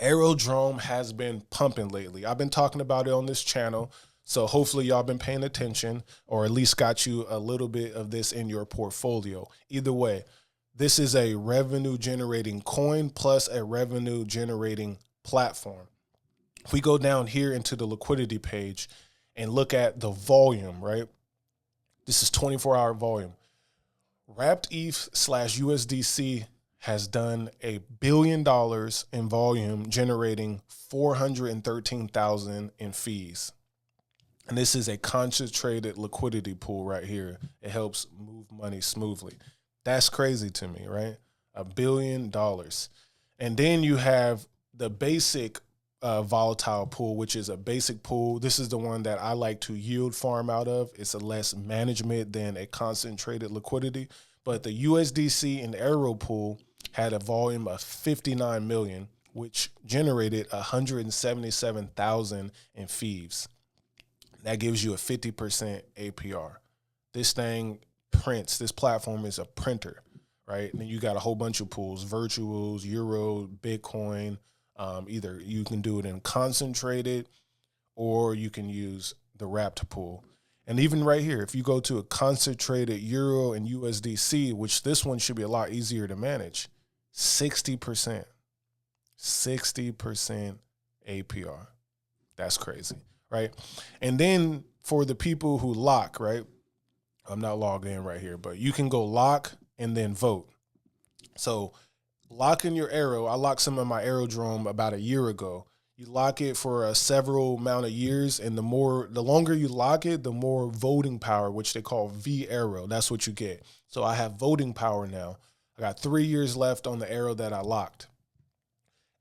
Aerodrome has been pumping lately. I've been talking about it on this channel. So hopefully y'all been paying attention, or at least got you a little bit of this in your portfolio. Either way, this is a revenue generating coin plus a revenue generating platform. If we go down here into the liquidity page and look at the volume, right? This is 24-hour volume. Wrapped ETH slash USDC has done $1 billion in volume, generating 413,000 in fees. And this is a concentrated liquidity pool right here. It helps move money smoothly. That's crazy to me, right? $1 billion. And then you have the basic volatile pool, which is a basic pool. This is the one that I like to yield farm out of. It's a less management than a concentrated liquidity. But the USDC and Aero pool had a volume of 59 million, which generated 177,000 in fees. That gives you a 50% APR. This thing prints. This platform is a printer, right? And then you got a whole bunch of pools, virtuals, Euro, Bitcoin. Either you can do it in concentrated or you can use the wrapped pool. And even right here, if you go to a concentrated Euro and USDC, which this one should be a lot easier to manage, 60%, 60% APR. That's crazy, right? And then for the people who lock, right? I'm not logged in right here, but you can go lock and then vote. So locking your Aero, I locked some of my Aerodrome about a year ago. You lock it for a several amount of years, and the longer you lock it, the more voting power, which they call V Aero. That's what you get. So I have voting power now. I got 3 years left on the Aero that I locked.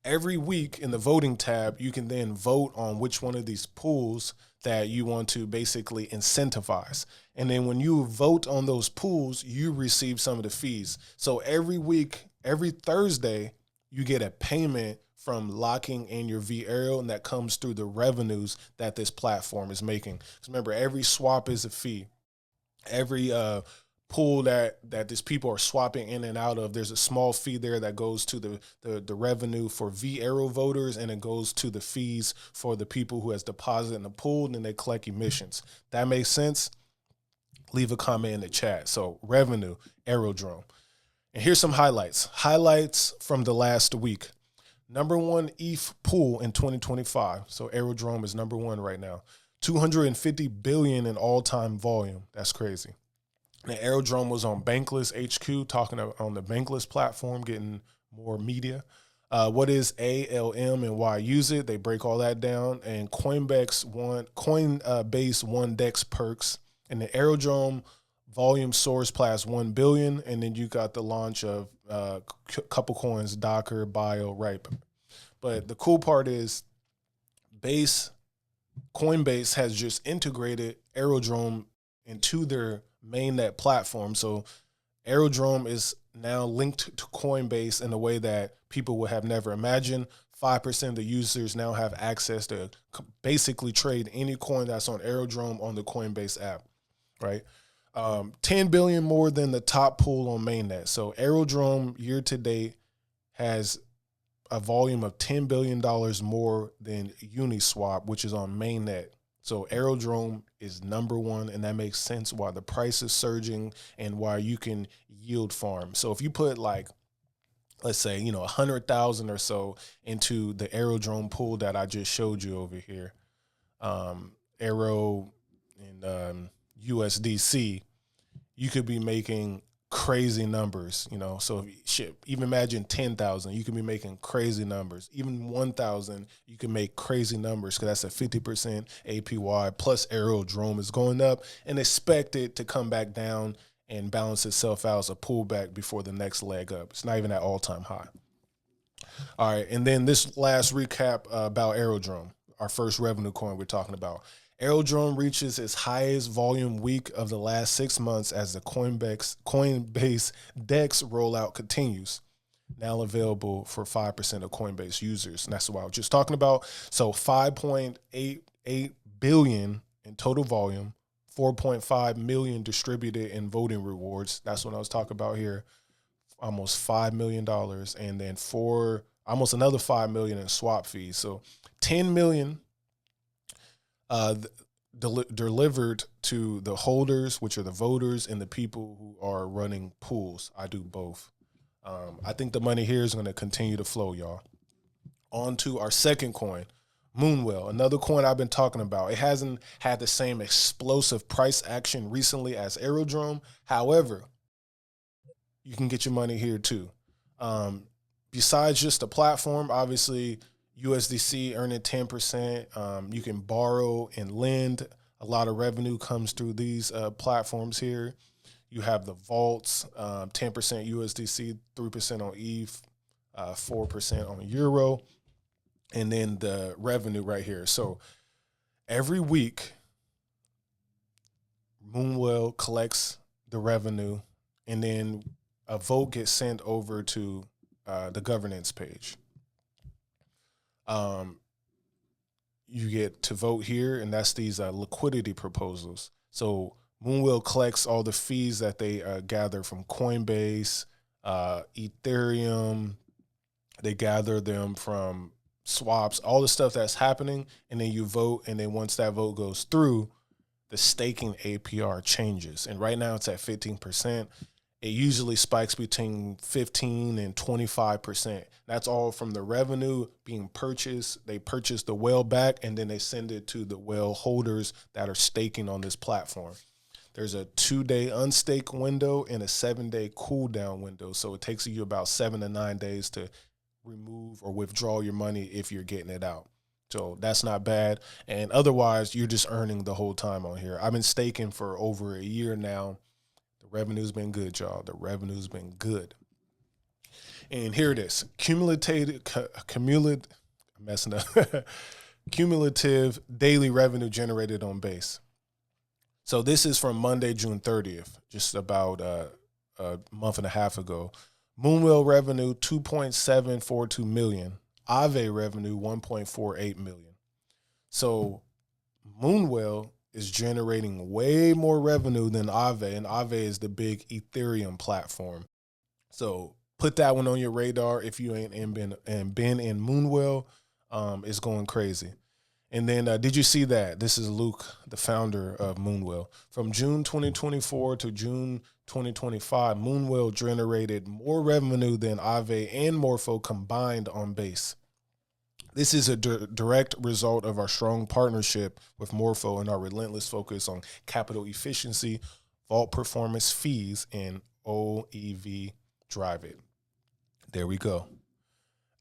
Every week in the voting tab, you can then vote on which one of these pools that you want to basically incentivize. And then when you vote on those pools, you receive some of the fees. So every week, every Thursday, you get a payment from locking in your V Aero, and that comes through the revenues that this platform is making. Because remember, every swap is a fee. Every pool that these people are swapping in and out of, there's a small fee there that goes to the revenue for V Aero voters, and it goes to the fees for the people who has deposited in the pool, and then they collect emissions. That makes sense? Leave a comment in the chat. So revenue, Aerodrome. And here's some highlights. Highlights from the last week. Number one ETH pool in 2025. So Aerodrome is number one right now. 250 billion in all-time volume. That's crazy. And Aerodrome was on Bankless HQ, talking on the Bankless platform, getting more media. What is ALM and why I use it? They break all that down. And Coinbase won DEX perks. And the Aerodrome volume source plus 1 billion, and then you got the launch of a couple coins, Docker, Bio, Ripe. But the cool part is Coinbase has just integrated Aerodrome into their mainnet platform. So Aerodrome is now linked to Coinbase in a way that people would have never imagined. 5% of the users now have access to basically trade any coin that's on Aerodrome on the Coinbase app, right? 10 billion more than the top pool on mainnet. So Aerodrome year to date has a volume of $10 billion more than Uniswap, which is on mainnet. So Aerodrome is number one, and that makes sense why the price is surging and why you can yield farm. So if you put let's say, 100,000 or so into the Aerodrome pool that I just showed you over here, Aero and USDC, you could be making crazy numbers, So even imagine 10,000, you can be making crazy numbers. Even 1,000, you can make crazy numbers because that's a 50% APY. Plus Aerodrome is going up and expect it to come back down and balance itself out as a pullback before the next leg up. It's not even at all-time high. All right, and then this last recap about Aerodrome, our first revenue coin we're talking about. Aerodrome reaches its highest volume week of the last 6 months as the Coinbase DEX rollout continues. Now available for 5% of Coinbase users. And that's what I was just talking about. So 5.88 billion in total volume, 4.5 million distributed in voting rewards. That's what I was talking about here. Almost $5 million. And then almost another 5 million in swap fees. So 10 million delivered to the holders, which are the voters and the people who are running pools. I do both. I think the money here is going to continue to flow, y'all. On to our second coin, Moonwell, another coin I've been talking about. It hasn't had the same explosive price action recently as Aerodrome. However, you can get your money here too. Besides just the platform, obviously USDC earning 10%. You can borrow and lend. A lot of revenue comes through these platforms here. You have the vaults, 10% USDC, 3% on ETH, 4% on Euro, and then the revenue right here. So every week, Moonwell collects the revenue, and then a vote gets sent over to the governance page. You get to vote here, and that's these liquidity proposals. So Moonwell collects all the fees that they gather from Coinbase, Ethereum. They gather them from swaps, all the stuff that's happening, and then you vote, and then once that vote goes through, the staking APR changes. And right now it's at 15%. It usually spikes between 15 and 25%. That's all from the revenue being purchased. They purchase the whale back, and then they send it to the whale holders that are staking on this platform. There's a 2-day unstake window and a 7-day cool down window. So it takes you about 7 to 9 days to remove or withdraw your money if you're getting it out. So that's not bad. And otherwise, you're just earning the whole time on here. I've been staking for over a year now. The revenue's been good, y'all. The revenue's been good. And here it is. Cumulative daily revenue generated on Base. So this is from Monday, June 30th, just about a month and a half ago. Moonwell revenue, 2.742 million. Aave revenue, 1.48 million. So Moonwell is generating way more revenue than Aave, and Aave is the big Ethereum platform. So put that one on your radar if you ain't been in Moonwell. It's going crazy. And then did you see that? This is Luke, the founder of Moonwell. From June 2024 to June 2025, Moonwell generated more revenue than Aave and Morpho combined on Base. This is a direct result of our strong partnership with Morpho and our relentless focus on capital efficiency, vault performance fees, and OEV drive it. There we go.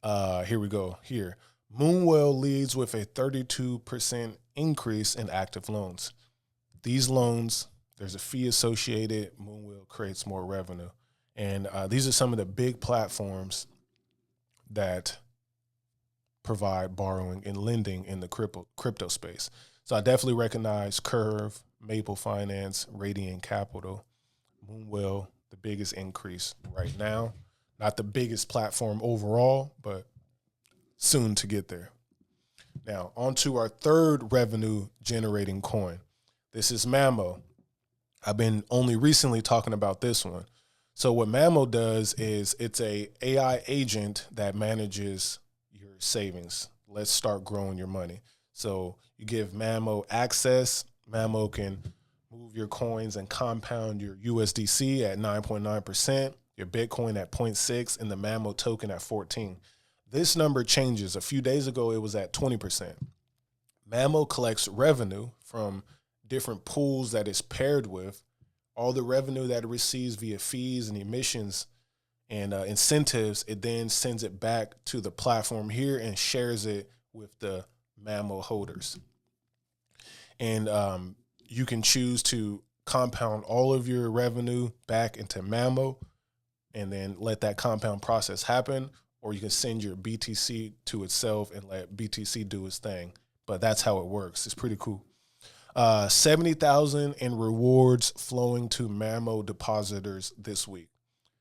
Here we go. Here. Moonwell leads with a 32% increase in active loans. These loans, there's a fee associated. Moonwell creates more revenue. And these are some of the big platforms that provide borrowing and lending in the crypto space. So I definitely recognize Curve, Maple Finance, Radiant Capital, Moonwell, the biggest increase right now. Not the biggest platform overall, but soon to get there. Now, on to our third revenue generating coin. This is Mammo. I've been only recently talking about this one. So what Mammo does is it's a AI agent that manages your savings. Let's start growing your money. So you give Mammo access. Mammo can move your coins and compound your USDC at 9.9%, your Bitcoin at 0.6, and the Mammo token at 14. This number changes. A few days ago, it was at 20%. Mammo collects revenue from different pools that it's paired with. All the revenue that it receives via fees and emissions and incentives, it then sends it back to the platform here and shares it with the Mammo holders. And you can choose to compound all of your revenue back into Mammo and then let that compound process happen, or you can send your BTC to itself and let BTC do its thing. But that's how it works. It's pretty cool. 70,000 in rewards flowing to Mammo depositors this week.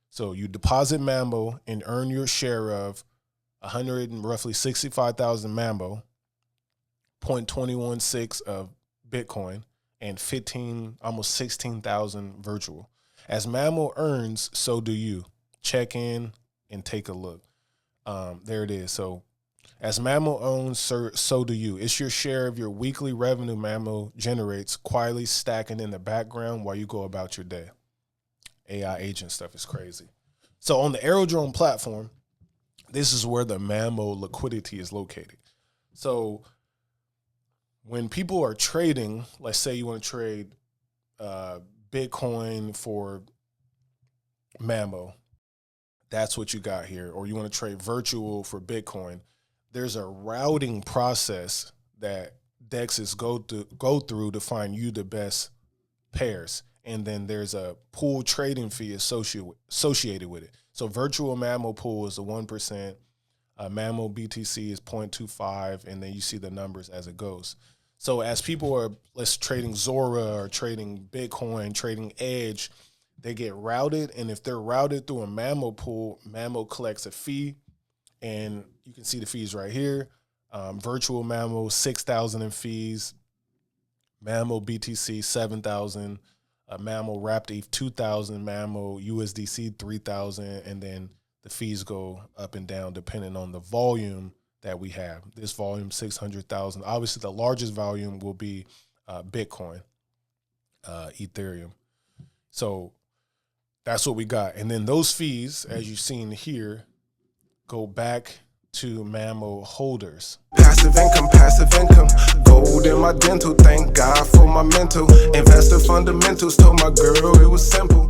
So you deposit Mammo and earn your share of 100 and roughly 65,000 Mammo, 0.216 of Bitcoin, and 15, almost 16,000 virtual. As Mammo earns, so do you. Check in and take a look. There it is. So as Mammo owns, so do you. It's your share of your weekly revenue Mammo generates, quietly stacking in the background while you go about your day. AI agent stuff is crazy. So on the Aerodrome platform, this is where the Mammo liquidity is located. So when people are trading, let's say you want to trade Bitcoin for Mammo, that's what you got here. Or you want to trade virtual for Bitcoin. There's a routing process that DEXs go through to find you the best pairs. And then there's a pool trading fee associated with it. So virtual Mammo pool is the 1%. Mammo BTC is 0.25, and then you see the numbers as it goes. So as people are, trading Zora or trading Bitcoin, trading Edge, they get routed. And if they're routed through a Mammo pool, Mammo collects a fee. And you can see the fees right here. Virtual Mammo, 6,000 in fees. Mammo BTC, 7,000. Mammo Wrapped ETH, 2,000. Mammo USDC, 3,000. And then the fees go up and down depending on the volume that we have. This volume, 600,000. Obviously, the largest volume will be Bitcoin, Ethereum. So that's what we got. And then those fees, as you've seen here, go back to Mammo holders. Passive income, gold in my dental. Thank God for my mental. Investor fundamentals, told my girl it was simple.